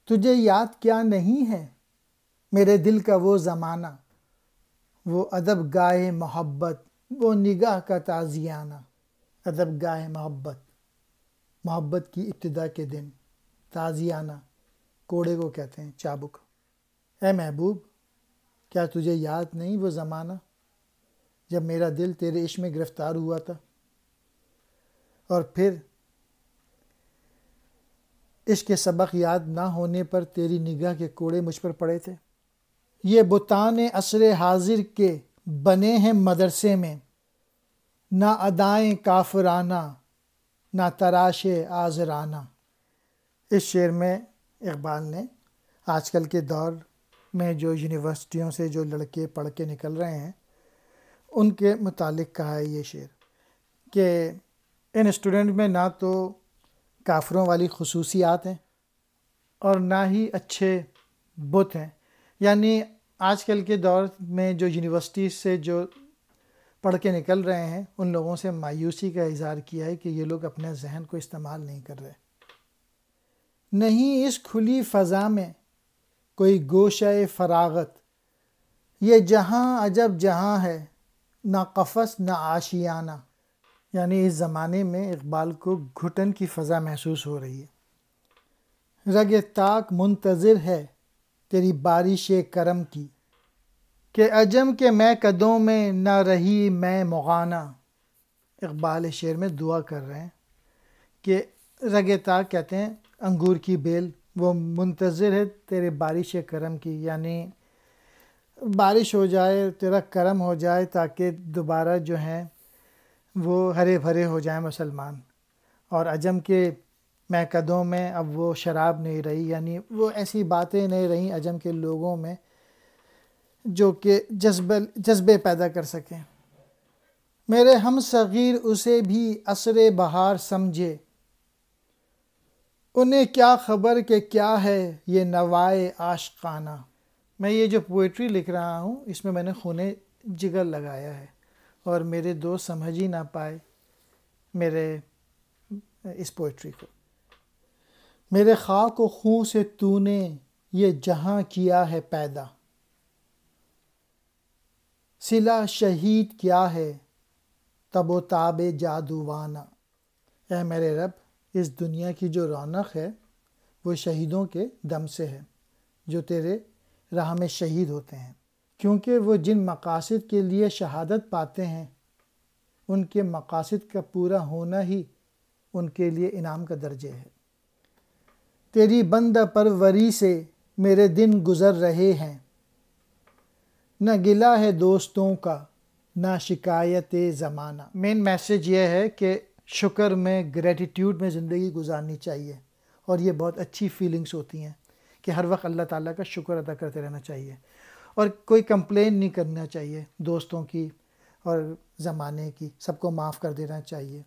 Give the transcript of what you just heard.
تجھے یاد کیا نہیں ہے میرے دل کا وہ زمانہ، وہ ادب گاہ محبت، وہ نگاہ کا تازیانہ۔ ادب گاہ محبت، محبت کی ابتدا کے دن، تازیانہ کوڑے کو کہتے ہیں، چابک۔ اے محبوب، کیا تجھے یاد نہیں وہ زمانہ جب میرا دل تیرے عشق میں گرفتار ہوا تھا، اور پھر عشق کے سبق یاد نہ ہونے پر تیری نگاہ کے کوڑے مجھ پر پڑے تھے۔ یہ بتان عصر حاضر کے بنے ہیں مدرسے میں، نہ ادائیں کافرانہ نہ تراش آزرانہ۔ اس شعر میں اقبال نے آج کل کے دور میں جو یونیورسٹیوں سے جو لڑکے پڑھ کے نکل رہے ہیں ان کے متعلق کہا ہے یہ شعر، کہ ان اسٹوڈنٹ میں نہ تو کافروں والی خصوصیات ہیں اور نہ ہی اچھے بت ہیں۔ یعنی آج کل کے دور میں جو یونیورسٹی سے جو پڑھ کے نکل رہے ہیں ان لوگوں سے مایوسی کا اظہار کیا ہے کہ یہ لوگ اپنے ذہن کو استعمال نہیں کر رہے۔ نہیں اس کھلی فضا میں کوئی گوشہ فراغت، یہ جہاں عجب جہاں ہے، نہ قفس نہ آشیانہ۔ یعنی اس زمانے میں اقبال کو گھٹن کی فضا محسوس ہو رہی ہے۔ رگ طاق منتظر ہے تیری بارش کرم کی، کہ عجم کے میں قدوں میں نہ رہی میں مغانہ۔ اقبال اس شعر میں دعا کر رہے ہیں کہ رگ طاق کہتے ہیں انگور کی بیل، وہ منتظر ہے تیرے بارش کرم کی، یعنی بارش ہو جائے، تیرا کرم ہو جائے تاکہ دوبارہ جو ہیں وہ ہرے بھرے ہو جائیں مسلمان۔ اور عجم کے میں قدوں میں اب وہ شراب نہیں رہی، یعنی وہ ایسی باتیں نہیں رہیں عجم کے لوگوں میں جو کہ جذبے پیدا کر سکیں۔ میرے ہم صغیر اسے بھی عصر بہار سمجھے، انہیں کیا خبر کہ کیا ہے یہ نوائے عاشقانہ۔ میں یہ جو پوئٹری لکھ رہا ہوں اس میں نے خون جگر لگایا ہے، اور میرے دوست سمجھ ہی نہ پائے میرے اس پوئٹری کو۔ میرے خاک و خون سے تو نے یہ جہاں کیا ہے پیدا، صلہ شہید کیا ہے تب و تاب جادوانہ۔ اے میرے رب، اس دنیا کی جو رونق ہے وہ شہیدوں کے دم سے ہے جو تیرے راہ میں شہید ہوتے ہیں، کیونکہ وہ جن مقاصد کے لیے شہادت پاتے ہیں ان کے مقاصد کا پورا ہونا ہی ان کے لیے انعام کا درجے ہے۔ تیری بندہ پروری سے میرے دن گزر رہے ہیں، نہ گلہ ہے دوستوں کا نہ شکایت زمانہ۔ مین میسیج یہ ہے کہ شکر میں، گریٹیٹیوڈ میں زندگی گزارنی چاہیے، اور یہ بہت اچھی فیلنگز ہوتی ہیں کہ ہر وقت اللہ تعالیٰ کا شکر ادا کرتے رہنا چاہیے، اور کوئی کمپلین نہیں کرنا چاہیے دوستوں کی اور زمانے کی، سب کو معاف کر دینا چاہیے۔